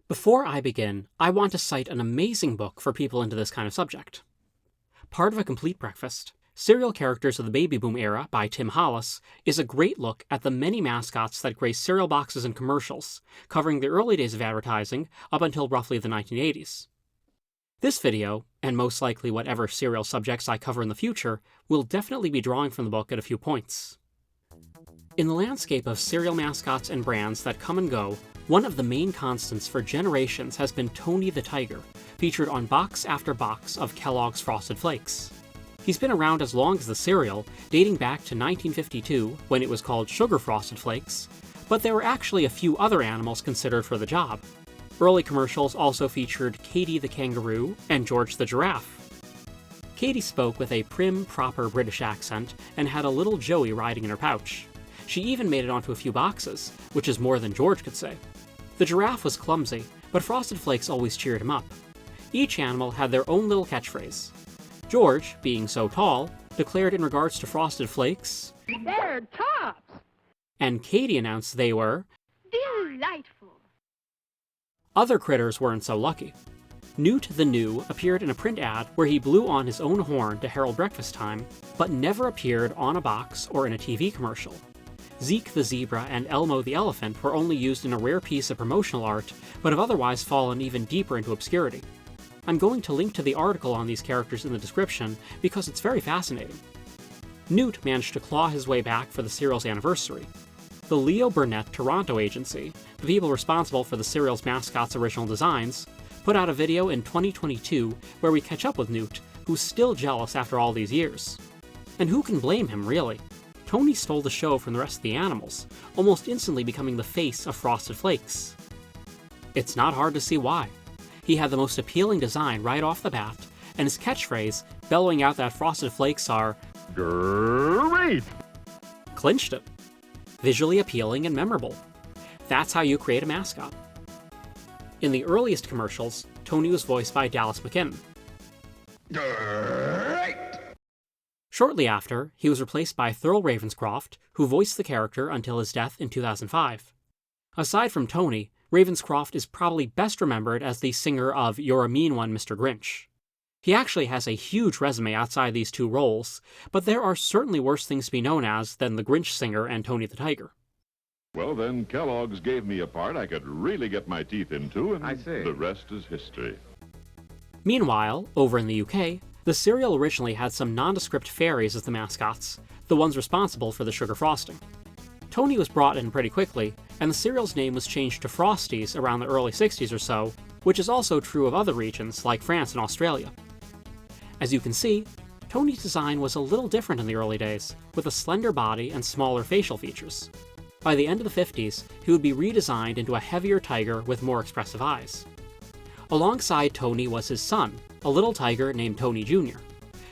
Before I begin, I want to cite an amazing book for people into this kind of subject. Part of a Complete Breakfast, Cereal Characters of the Baby Boom Era by Tim Hollis is a great look at the many mascots that grace cereal boxes and commercials, covering the early days of advertising up until roughly the 1980s. This video, and most likely whatever cereal subjects I cover in the future, will definitely be drawing from the book at a few points. In the landscape of cereal mascots and brands that come and go, one of the main constants for generations has been Tony the Tiger, featured on box after box of Kellogg's Frosted Flakes. He's been around as long as the cereal, dating back to 1952 when it was called Sugar Frosted Flakes, but there were actually a few other animals considered for the job. Early commercials also featured Katie the Kangaroo and George the Giraffe. Katie spoke with a prim, proper British accent and had a little Joey riding in her pouch. She even made it onto a few boxes, which is more than George could say. The giraffe was clumsy, but Frosted Flakes always cheered him up. Each animal had their own little catchphrase. George, being so tall, declared in regards to Frosted Flakes, "They're tops!" And Katie announced they were Delightful. Other critters weren't so lucky. Newt the New appeared in a print ad where he blew on his own horn to herald breakfast time, but never appeared on a box or in a TV commercial. Zeke the Zebra and Elmo the Elephant were only used in a rare piece of promotional art, but have otherwise fallen even deeper into obscurity. I'm going to link to the article on these characters in the description because it's very fascinating. Newt managed to claw his way back for the cereal's anniversary. The Leo Burnett Toronto agency, the people responsible for the cereal's mascot's original designs, put out a video in 2022 where we catch up with Newt, who's still jealous after all these years. And who can blame him, really? Tony stole the show from the rest of the animals, almost instantly becoming the face of Frosted Flakes. It's not hard to see why. He had the most appealing design right off the bat, and his catchphrase, bellowing out that Frosted Flakes are great, clinched it. Visually appealing and memorable. That's how you create a mascot. In the earliest commercials, Tony was voiced by Dallas McKinnon. Shortly after, he was replaced by Thurl Ravenscroft, who voiced the character until his death in 2005. Aside from Tony, Ravenscroft is probably best remembered as the singer of You're a Mean One, Mr. Grinch. He actually has a huge resume outside these two roles, but there are certainly worse things to be known as than the Grinch singer and Tony the Tiger. Well, then Kellogg's gave me a part I could really get my teeth into, and I see. The rest is history. Meanwhile, over in the UK, the cereal originally had some nondescript fairies as the mascots, the ones responsible for the sugar frosting. Tony was brought in pretty quickly, and the cereal's name was changed to Frosties around the early 60s or so, which is also true of other regions like France and Australia. As you can see, Tony's design was a little different in the early days, with a slender body and smaller facial features. By the end of the 50s, he would be redesigned into a heavier tiger with more expressive eyes. Alongside Tony was his son, a little tiger named Tony Jr.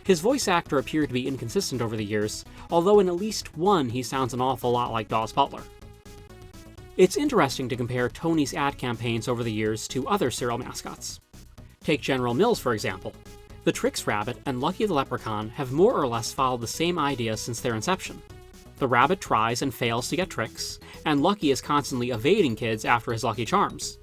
His voice actor appeared to be inconsistent over the years, although in at least one he sounds an awful lot like Dawes Butler. It's interesting to compare Tony's ad campaigns over the years to other cereal mascots. Take General Mills, for example. The Trix Rabbit and Lucky the Leprechaun have more or less followed the same idea since their inception. The rabbit tries and fails to get tricks, and Lucky is constantly evading kids after his Lucky Charms.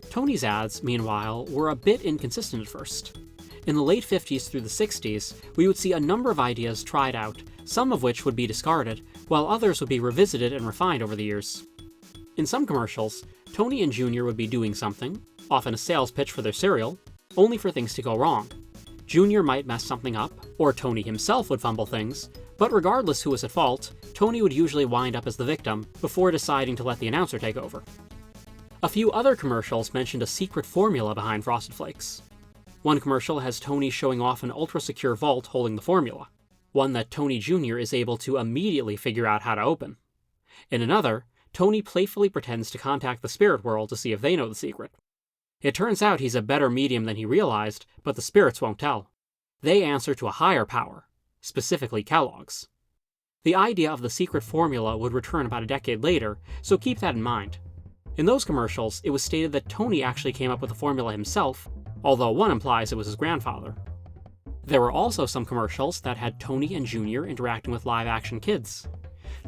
Tony's ads, meanwhile, were a bit inconsistent at first. In the late 50s through the 60s, we would see a number of ideas tried out, some of which would be discarded, while others would be revisited and refined over the years. In some commercials, Tony and Junior would be doing something, often a sales pitch for their cereal, only for things to go wrong. Junior might mess something up, or Tony himself would fumble things, but regardless who was at fault, Tony would usually wind up as the victim before deciding to let the announcer take over. A few other commercials mentioned a secret formula behind Frosted Flakes. One commercial has Tony showing off an ultra-secure vault holding the formula, one that Tony Jr. is able to immediately figure out how to open. In another, Tony playfully pretends to contact the spirit world to see if they know the secret. It turns out he's a better medium than he realized, but the spirits won't tell. They answer to a higher power, specifically Kellogg's. The idea of the secret formula would return about a decade later, so keep that in mind. In those commercials, it was stated that Tony actually came up with the formula himself, although one implies it was his grandfather. There were also some commercials that had Tony and Junior interacting with live-action kids.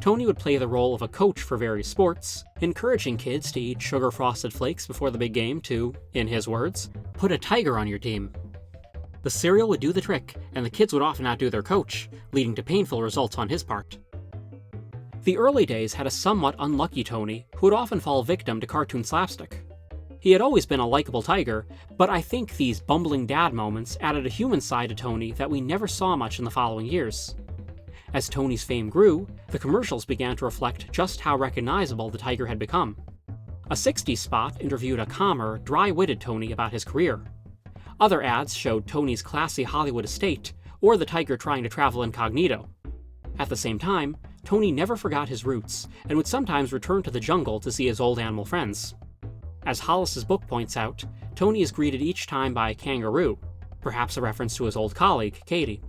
Tony would play the role of a coach for various sports, encouraging kids to eat sugar Frosted Flakes before the big game to, in his words, put a tiger on your team. The cereal would do the trick, and the kids would often outdo their coach, leading to painful results on his part. The early days had a somewhat unlucky Tony, who would often fall victim to cartoon slapstick. He had always been a likable tiger, but I think these bumbling dad moments added a human side to Tony that we never saw much in the following years. As Tony's fame grew, the commercials began to reflect just how recognizable the tiger had become. A 60s spot interviewed a calmer, dry-witted Tony about his career. Other ads showed Tony's classy Hollywood estate, or the tiger trying to travel incognito. At the same time, Tony never forgot his roots, and would sometimes return to the jungle to see his old animal friends. As Hollis's book points out, Tony is greeted each time by kangaroo, perhaps a reference to his old colleague, Katie.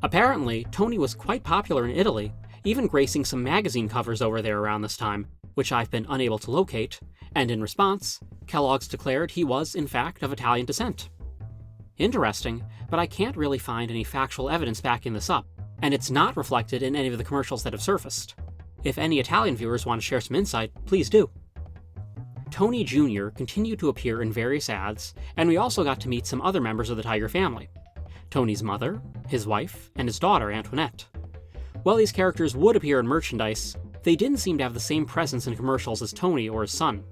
Apparently, Tony was quite popular in Italy, even gracing some magazine covers over there around this time, which I've been unable to locate, and in response, Kellogg's declared he was, in fact, of Italian descent. Interesting, but I can't really find any factual evidence backing this up, and it's not reflected in any of the commercials that have surfaced. If any Italian viewers want to share some insight, please do. Tony Jr. continued to appear in various ads, and we also got to meet some other members of the Tiger family. Tony's mother, his wife, and his daughter, Antoinette. While these characters would appear in merchandise, they didn't seem to have the same presence in commercials as Tony or his son.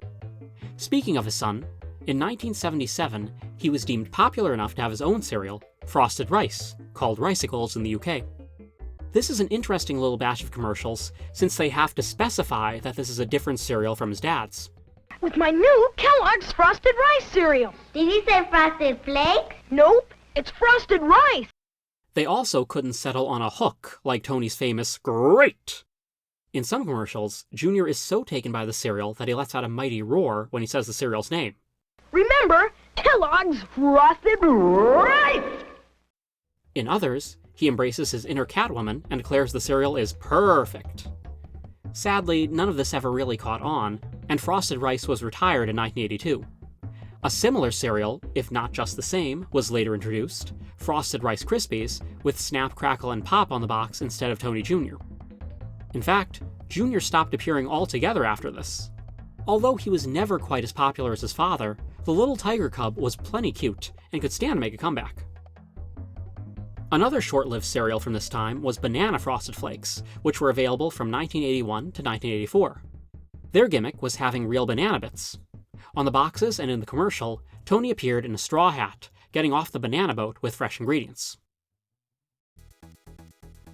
Speaking of his son, in 1977, he was deemed popular enough to have his own cereal, Frosted Rice, called Ricicles in the UK. This is an interesting little batch of commercials, since they have to specify that this is a different cereal from his dad's. With my new Kellogg's Frosted Rice cereal. Did he say Frosted Flakes? Nope, it's Frosted Rice. They also couldn't settle on a hook like Tony's famous "Great!" In some commercials, Junior is so taken by the cereal that he lets out a mighty roar when he says the cereal's name. Remember, Kellogg's Frosted Rice! In others, he embraces his inner Catwoman and declares the cereal is perfect. Sadly, none of this ever really caught on, and Frosted Rice was retired in 1982. A similar cereal, if not just the same, was later introduced, Frosted Rice Krispies, with Snap, Crackle, and Pop on the box instead of Tony Jr. In fact, Jr. stopped appearing altogether after this. Although he was never quite as popular as his father, the little tiger cub was plenty cute and could stand to make a comeback. Another short-lived cereal from this time was Banana Frosted Flakes, which were available from 1981 to 1984. Their gimmick was having real banana bits. On the boxes and in the commercial, Tony appeared in a straw hat, getting off the banana boat with fresh ingredients.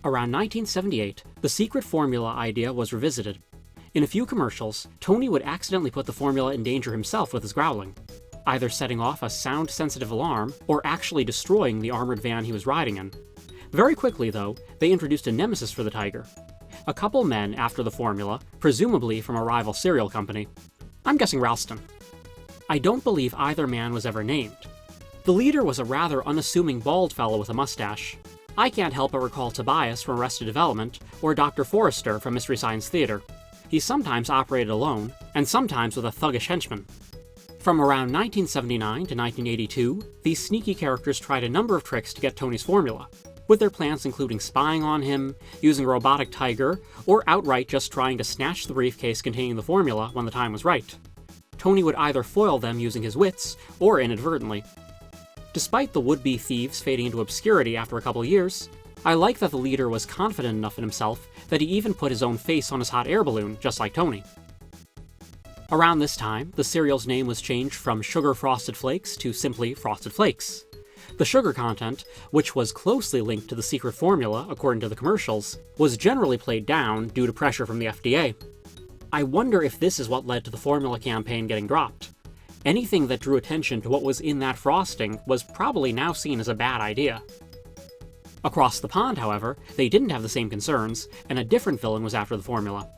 Around 1978, the secret formula idea was revisited. In a few commercials, Tony would accidentally put the formula in danger himself with his growling, either setting off a sound-sensitive alarm or actually destroying the armored van he was riding in. Very quickly, though, they introduced a nemesis for the tiger. A couple men after the formula, presumably from a rival cereal company. I'm guessing Ralston. I don't believe either man was ever named. The leader was a rather unassuming bald fellow with a mustache. I can't help but recall Tobias from Arrested Development, or Dr. Forrester from Mystery Science Theater. He sometimes operated alone, and sometimes with a thuggish henchman. From around 1979 to 1982, these sneaky characters tried a number of tricks to get Tony's formula, with their plans including spying on him, using a robotic tiger, or outright just trying to snatch the briefcase containing the formula when the time was right. Tony would either foil them using his wits, or inadvertently. Despite the would-be thieves fading into obscurity after a couple years, I like that the leader was confident enough in himself that he even put his own face on his hot air balloon, just like Tony. Around this time, the cereal's name was changed from Sugar Frosted Flakes to simply Frosted Flakes. The sugar content, which was closely linked to the secret formula according to the commercials, was generally played down due to pressure from the FDA. I wonder if this is what led to the formula campaign getting dropped. Anything that drew attention to what was in that frosting was probably now seen as a bad idea. Across the pond, however, they didn't have the same concerns, and a different villain was after the formula.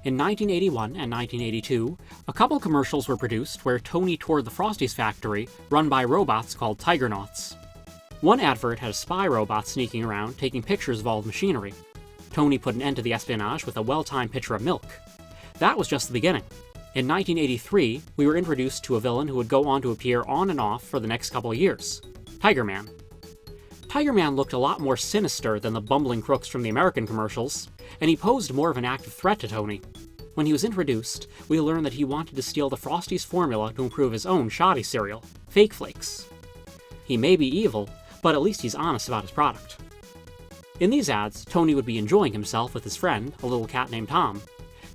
In 1981 and 1982, a couple commercials were produced where Tony toured the Frosties factory run by robots called Tigernauts. One advert had a spy robot sneaking around taking pictures of all the machinery. Tony put an end to the espionage with a well-timed pitcher of milk. That was just the beginning. In 1983, we were introduced to a villain who would go on to appear on and off for the next couple of years, Tiger Man. Tiger Man looked a lot more sinister than the bumbling crooks from the American commercials, and he posed more of an active threat to Tony. When he was introduced, we learned that he wanted to steal the Frosties formula to improve his own shoddy cereal, Fake Flakes. He may be evil, but at least he's honest about his product. In these ads, Tony would be enjoying himself with his friend, a little cat named Tom.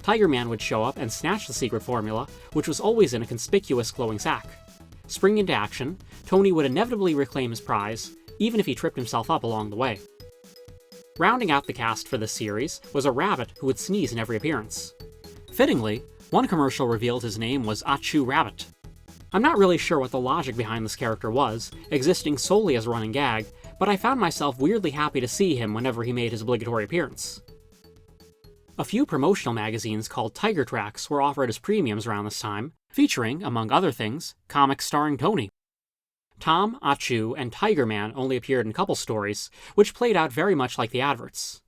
Tiger Man would show up and snatch the secret formula, which was always in a conspicuous glowing sack. Springing into action, Tony would inevitably reclaim his prize, even if he tripped himself up along the way. Rounding out the cast for this series was a rabbit who would sneeze in every appearance. Fittingly, one commercial revealed his name was Achoo Rabbit. I'm not really sure what the logic behind this character was, existing solely as a running gag, but I found myself weirdly happy to see him whenever he made his obligatory appearance. A few promotional magazines called Tiger Tracks were offered as premiums around this time, featuring, among other things, comics starring Tony. Tom, Achoo, and Tiger Man only appeared in couple stories, which played out very much like the adverts.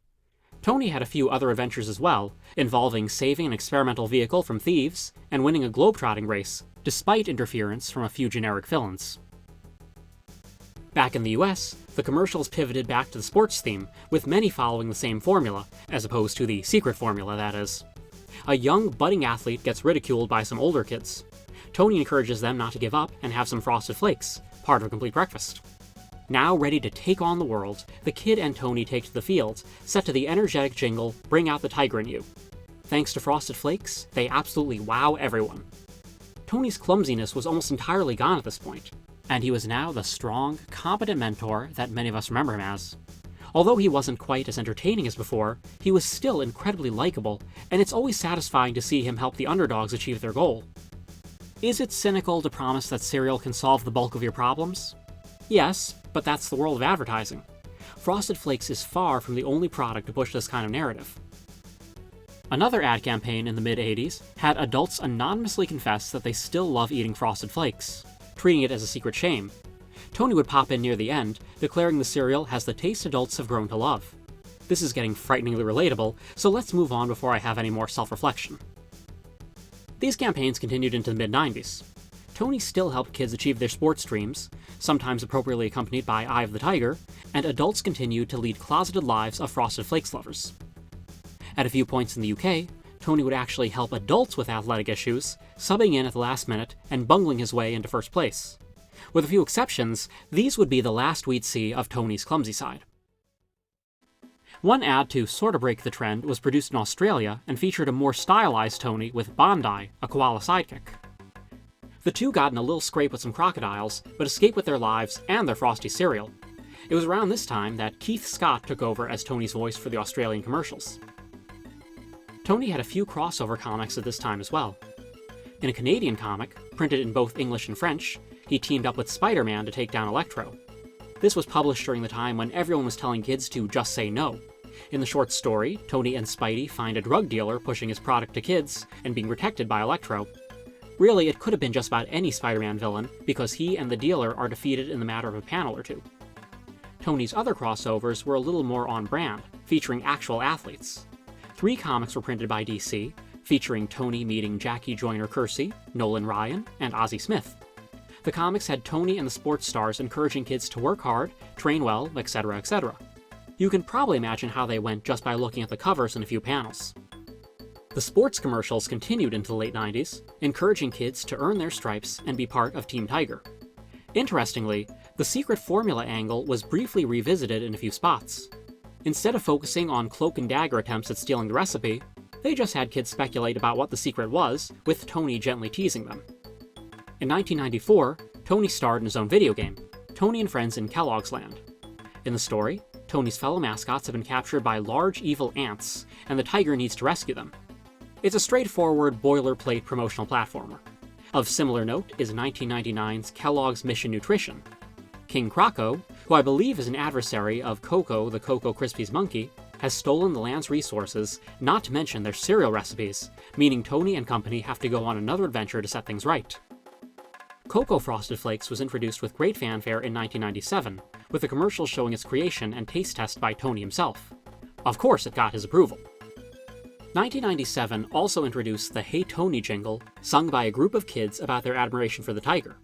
Tony had a few other adventures as well, involving saving an experimental vehicle from thieves and winning a globetrotting race, despite interference from a few generic villains. Back in the US, the commercials pivoted back to the sports theme, with many following the same formula, as opposed to the secret formula, that is. A young, budding athlete gets ridiculed by some older kids. Tony encourages them not to give up and have some Frosted Flakes, part of a complete breakfast. Now ready to take on the world, the kid and Tony take to the field, set to the energetic jingle, "Bring out the tiger in you." Thanks to Frosted Flakes, they absolutely wow everyone. Tony's clumsiness was almost entirely gone at this point, and he was now the strong, competent mentor that many of us remember him as. Although he wasn't quite as entertaining as before, he was still incredibly likable, and it's always satisfying to see him help the underdogs achieve their goal. Is it cynical to promise that cereal can solve the bulk of your problems? Yes, but that's the world of advertising. Frosted Flakes is far from the only product to push this kind of narrative. Another ad campaign in the mid-80s had adults anonymously confess that they still love eating Frosted Flakes, treating it as a secret shame. Tony would pop in near the end, declaring the cereal has the taste adults have grown to love. This is getting frighteningly relatable, so let's move on before I have any more self-reflection. These campaigns continued into the mid-90s. Tony still helped kids achieve their sports dreams, sometimes appropriately accompanied by Eye of the Tiger, and adults continued to lead closeted lives of Frosted Flakes lovers. At a few points in the UK, Tony would actually help adults with athletic issues, subbing in at the last minute and bungling his way into first place. With a few exceptions, these would be the last we'd see of Tony's clumsy side. One ad to sort of break the trend was produced in Australia and featured a more stylized Tony with Bondi, a koala sidekick. The two got in a little scrape with some crocodiles, but escaped with their lives and their Frosty cereal. It was around this time that Keith Scott took over as Tony's voice for the Australian commercials. Tony had a few crossover comics at this time as well. In a Canadian comic, printed in both English and French, he teamed up with Spider-Man to take down Electro. This was published during the time when everyone was telling kids to just say no. In the short story, Tony and Spidey find a drug dealer pushing his product to kids and being protected by Electro. Really, it could have been just about any Spider-Man villain, because he and the dealer are defeated in the matter of a panel or two. Tony's other crossovers were a little more on brand, featuring actual athletes. 3 comics were printed by DC, featuring Tony meeting Jackie Joyner-Kersee, Nolan Ryan, and Ozzie Smith. The comics had Tony and the sports stars encouraging kids to work hard, train well, etc., etc. You can probably imagine how they went just by looking at the covers in a few panels. The sports commercials continued into the late 90s, encouraging kids to earn their stripes and be part of Team Tiger. Interestingly, the secret formula angle was briefly revisited in a few spots. Instead of focusing on cloak and dagger attempts at stealing the recipe, they just had kids speculate about what the secret was, with Tony gently teasing them. In 1994, Tony starred in his own video game, Tony and Friends in Kellogg's Land. In the story, Tony's fellow mascots have been captured by large evil ants, and the tiger needs to rescue them. It's a straightforward, boilerplate promotional platformer. Of similar note is 1999's Kellogg's Mission Nutrition. King Croco, who I believe is an adversary of Coco the Cocoa Krispies monkey, has stolen the land's resources, not to mention their cereal recipes, meaning Tony and company have to go on another adventure to set things right. Cocoa Frosted Flakes was introduced with great fanfare in 1997, with a commercial showing its creation and taste test by Tony himself. Of course it got his approval. 1997 also introduced the Hey Tony jingle, sung by a group of kids about their admiration for the tiger.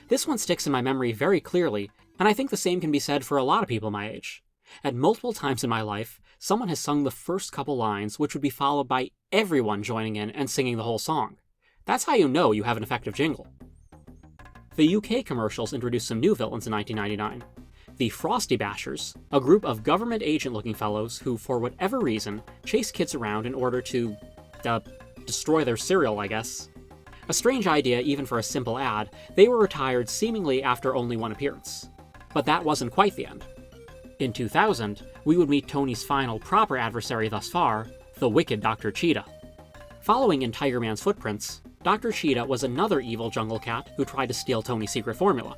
This one sticks in my memory very clearly, And I think the same can be said for a lot of people my age. At multiple times in my life, someone has sung the first couple lines, which would be followed by everyone joining in and singing the whole song. That's how you know you have an effective jingle. The UK commercials introduced some new villains in 1999. The Frosty Bashers, a group of government agent-looking fellows who, for whatever reason, chase kids around in order to, destroy their cereal, I guess. A strange idea even for a simple ad, they were retired seemingly after only one appearance. But that wasn't quite the end. In 2000, we would meet Tony's final proper adversary thus far, the wicked Dr. Cheetah. Following in Tiger Man's footprints, Dr. Cheetah was another evil jungle cat who tried to steal Tony's secret formula.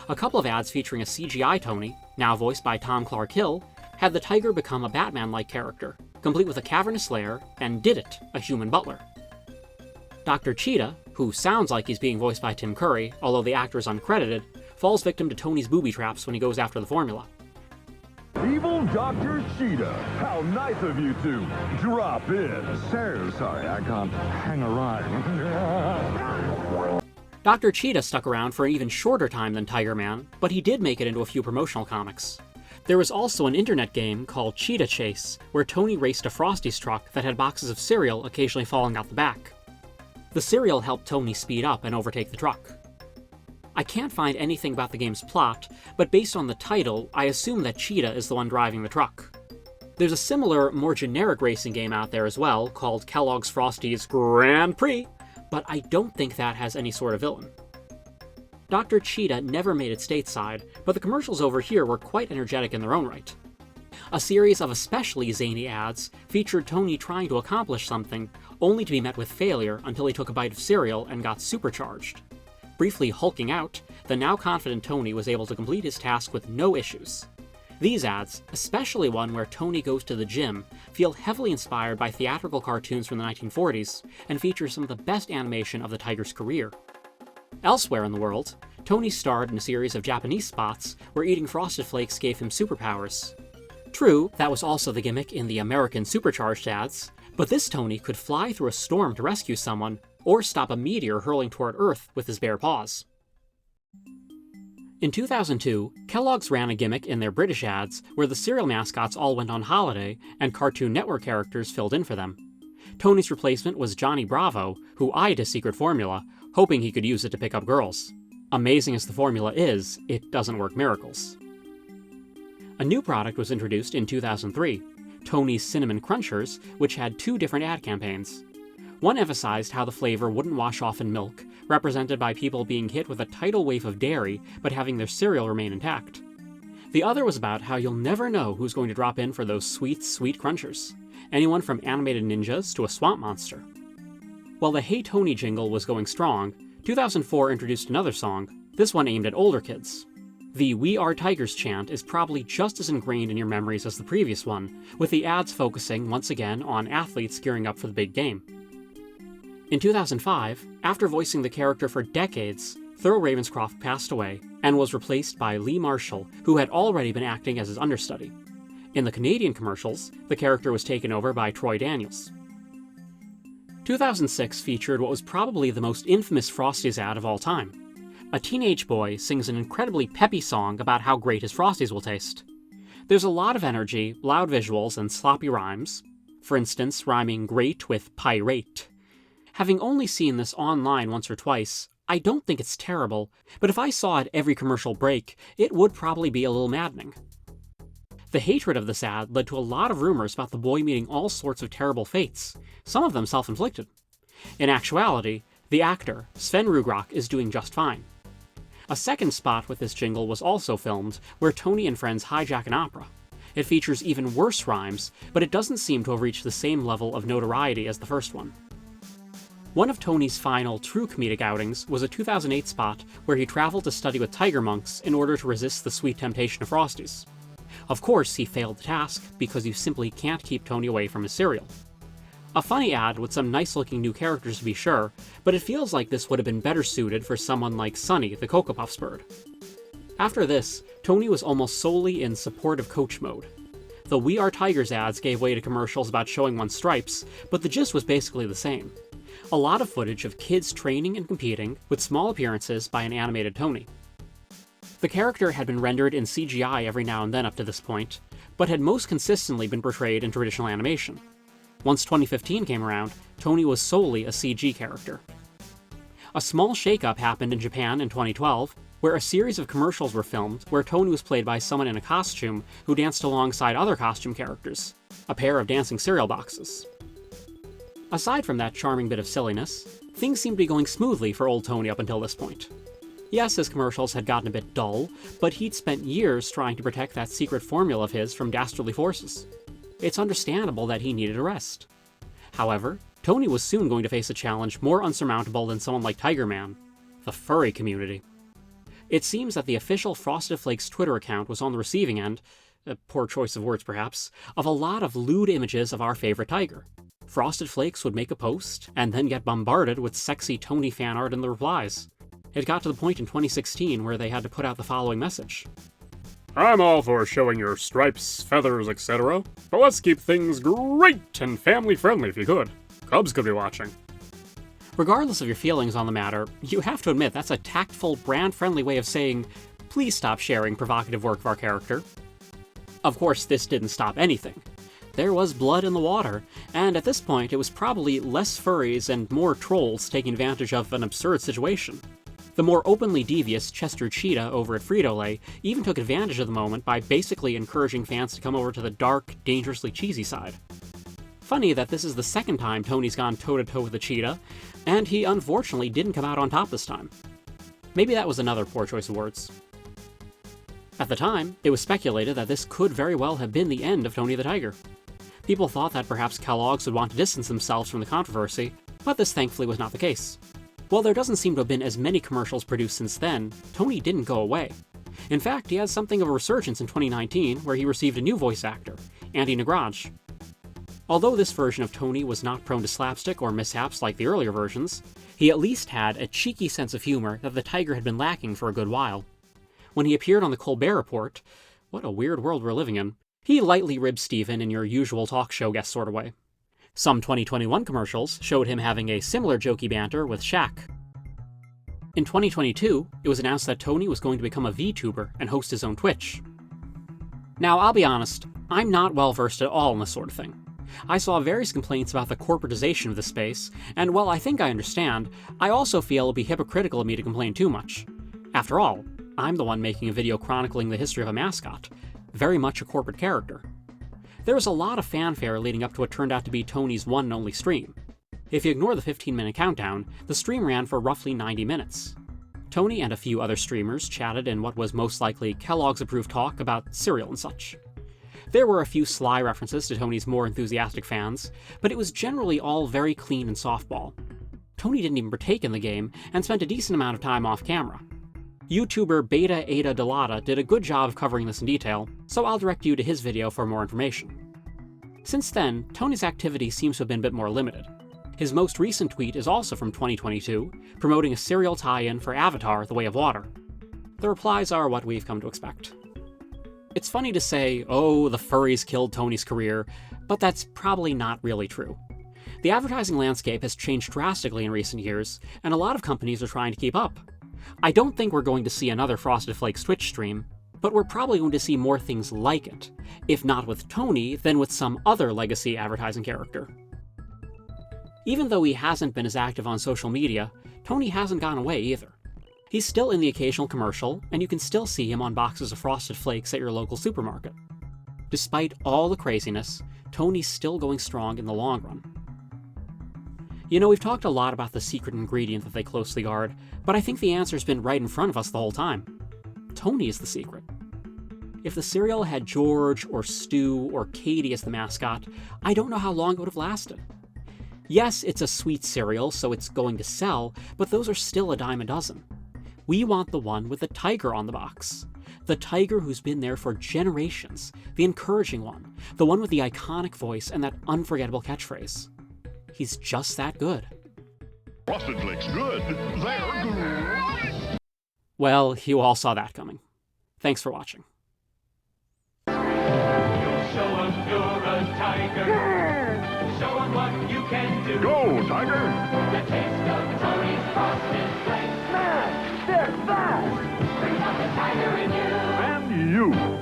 A couple of ads featuring a CGI Tony, now voiced by Tom Clark Hill, had the tiger become a Batman-like character, complete with a cavernous lair, and Did It, a human butler. Dr. Cheetah, who sounds like he's being voiced by Tim Curry, although the actor is uncredited, falls victim to Tony's booby traps when he goes after the formula. Evil Dr. Cheetah, how nice of you to drop in. So sorry, I can't hang around. Dr. Cheetah stuck around for an even shorter time than Tiger Man, but he did make it into a few promotional comics. There was also an internet game called Cheetah Chase, where Tony raced a Frosties truck that had boxes of cereal occasionally falling out the back. The cereal helped Tony speed up and overtake the truck. I can't find anything about the game's plot, but based on the title, I assume that Cheetah is the one driving the truck. There's a similar, more generic racing game out there as well, called Kellogg's Frosties Grand Prix, but I don't think that has any sort of villain. Dr. Cheetah never made it stateside, but the commercials over here were quite energetic in their own right. A series of especially zany ads featured Tony trying to accomplish something, only to be met with failure until he took a bite of cereal and got supercharged. Briefly hulking out, the now confident Tony was able to complete his task with no issues. These ads, especially one where Tony goes to the gym, feel heavily inspired by theatrical cartoons from the 1940s, and feature some of the best animation of the tiger's career. Elsewhere in the world, Tony starred in a series of Japanese spots where eating Frosted Flakes gave him superpowers. True, that was also the gimmick in the American Supercharged ads, but this Tony could fly through a storm to rescue someone, or stop a meteor hurling toward Earth with his bare paws. In 2002, Kellogg's ran a gimmick in their British ads where the cereal mascots all went on holiday and Cartoon Network characters filled in for them. Tony's replacement was Johnny Bravo, who eyed his secret formula, hoping he could use it to pick up girls. Amazing as the formula is, it doesn't work miracles. A new product was introduced in 2003, Tony's Cinnamon Crunchers, which had two different ad campaigns. One emphasized how the flavor wouldn't wash off in milk, represented by people being hit with a tidal wave of dairy but having their cereal remain intact. The other was about how you'll never know who's going to drop in for those sweet, sweet crunchers. Anyone from animated ninjas to a swamp monster. While the Hey Tony jingle was going strong, 2004 introduced another song, this one aimed at older kids. The We Are Tigers chant is probably just as ingrained in your memories as the previous one, with the ads focusing once again on athletes gearing up for the big game. In 2005, after voicing the character for decades, Thurl Ravenscroft passed away and was replaced by Lee Marshall, who had already been acting as his understudy. In the Canadian commercials, the character was taken over by Troy Daniels. 2006 featured what was probably the most infamous Frosties ad of all time. A teenage boy sings an incredibly peppy song about how great his Frosties will taste. There's a lot of energy, loud visuals, and sloppy rhymes, for instance rhyming great with pirate. Having only seen this online once or twice, I don't think it's terrible, but if I saw it every commercial break, it would probably be a little maddening. The hatred of this ad led to a lot of rumors about the boy meeting all sorts of terrible fates, some of them self-inflicted. In actuality, the actor, Sven Rugrock, is doing just fine. A second spot with this jingle was also filmed, where Tony and friends hijack an opera. It features even worse rhymes, but it doesn't seem to have reached the same level of notoriety as the first one. One of Tony's final true comedic outings was a 2008 spot where he traveled to study with tiger monks in order to resist the sweet temptation of Frosties. Of course, he failed the task, because you simply can't keep Tony away from his cereal. A funny ad with some nice-looking new characters to be sure, but it feels like this would have been better suited for someone like Sunny, the Cocoa Puffs bird. After this, Tony was almost solely in supportive coach mode. The We Are Tigers ads gave way to commercials about showing one's stripes, but the gist was basically the same. A lot of footage of kids training and competing, with small appearances by an animated Tony. The character had been rendered in CGI every now and then up to this point, but had most consistently been portrayed in traditional animation. Once 2015 came around, Tony was solely a CG character. A small shakeup happened in Japan in 2012, where a series of commercials were filmed where Tony was played by someone in a costume who danced alongside other costume characters, a pair of dancing cereal boxes. Aside from that charming bit of silliness, things seemed to be going smoothly for old Tony up until this point. Yes, his commercials had gotten a bit dull, but he'd spent years trying to protect that secret formula of his from dastardly forces. It's understandable that he needed a rest. However, Tony was soon going to face a challenge more unsurmountable than someone like Tiger Man: the furry community. It seems that the official Frosted Flakes Twitter account was on the receiving end, a poor choice of words perhaps, of a lot of lewd images of our favorite tiger. Frosted Flakes would make a post, and then get bombarded with sexy Tony fan art in the replies. It got to the point in 2016 where they had to put out the following message. I'm all for showing your stripes, feathers, etc., but let's keep things great and family-friendly if you could. Cubs could be watching. Regardless of your feelings on the matter, you have to admit that's a tactful, brand-friendly way of saying, please stop sharing provocative work of our character. Of course, this didn't stop anything. There was blood in the water, and at this point it was probably less furries and more trolls taking advantage of an absurd situation. The more openly devious Chester Cheetah over at Frito-Lay even took advantage of the moment by basically encouraging fans to come over to the dark, dangerously cheesy side. Funny that this is the second time Tony's gone toe-to-toe with the cheetah, and he unfortunately didn't come out on top this time. Maybe that was another poor choice of words. At the time, it was speculated that this could very well have been the end of Tony the Tiger. People thought that perhaps Kellogg's would want to distance themselves from the controversy, but this thankfully was not the case. While there doesn't seem to have been as many commercials produced since then, Tony didn't go away. In fact, he had something of a resurgence in 2019 where he received a new voice actor, Andy Nagraj. Although this version of Tony was not prone to slapstick or mishaps like the earlier versions, he at least had a cheeky sense of humor that the tiger had been lacking for a good while. When he appeared on the Colbert Report, what a weird world we're living in, he lightly ribbed Stephen in your usual talk show guest sort of way. Some 2021 commercials showed him having a similar jokey banter with Shaq. In 2022, it was announced that Tony was going to become a VTuber and host his own Twitch. Now, I'll be honest, I'm not well versed at all in this sort of thing. I saw various complaints about the corporatization of the space, and while I think I understand, I also feel it would be hypocritical of me to complain too much. After all, I'm the one making a video chronicling the history of a mascot, very much a corporate character. There was a lot of fanfare leading up to what turned out to be Tony's one and only stream. If you ignore the 15-minute countdown, the stream ran for roughly 90 minutes. Tony and a few other streamers chatted in what was most likely Kellogg's approved talk about cereal and such. There were a few sly references to Tony's more enthusiastic fans, but it was generally all very clean and softball. Tony didn't even partake in the game and spent a decent amount of time off camera. YouTuber Beta Ada Delata did a good job of covering this in detail, so I'll direct you to his video for more information. Since then, Tony's activity seems to have been a bit more limited. His most recent tweet is also from 2022, promoting a serial tie-in for Avatar: The Way of Water. The replies are what we've come to expect. It's funny to say, oh, the furries killed Tony's career, but that's probably not really true. The advertising landscape has changed drastically in recent years, and a lot of companies are trying to keep up. I don't think we're going to see another Frosted Flakes Twitch stream, but we're probably going to see more things like it, if not with Tony, then with some other legacy advertising character. Even though he hasn't been as active on social media, Tony hasn't gone away either. He's still in the occasional commercial, and you can still see him on boxes of Frosted Flakes at your local supermarket. Despite all the craziness, Tony's still going strong in the long run. You know, we've talked a lot about the secret ingredient that they closely guard, but I think the answer's been right in front of us the whole time. Tony is the secret. If the cereal had George, or Stu, or Katie as the mascot, I don't know how long it would have lasted. Yes, it's a sweet cereal, so it's going to sell, but those are still a dime a dozen. We want the one with the tiger on the box. The tiger who's been there for generations, the encouraging one, the one with the iconic voice and that unforgettable catchphrase. He's just that good. Frosted Flakes good. They're good. Well, you all saw that coming. Thanks for watching. Show 'em you're a tiger. Show 'em what you can do. Go, Tiger! The taste of Tony's Frosted Flakes. Man, they're fast! Brings out the tiger VTUBE.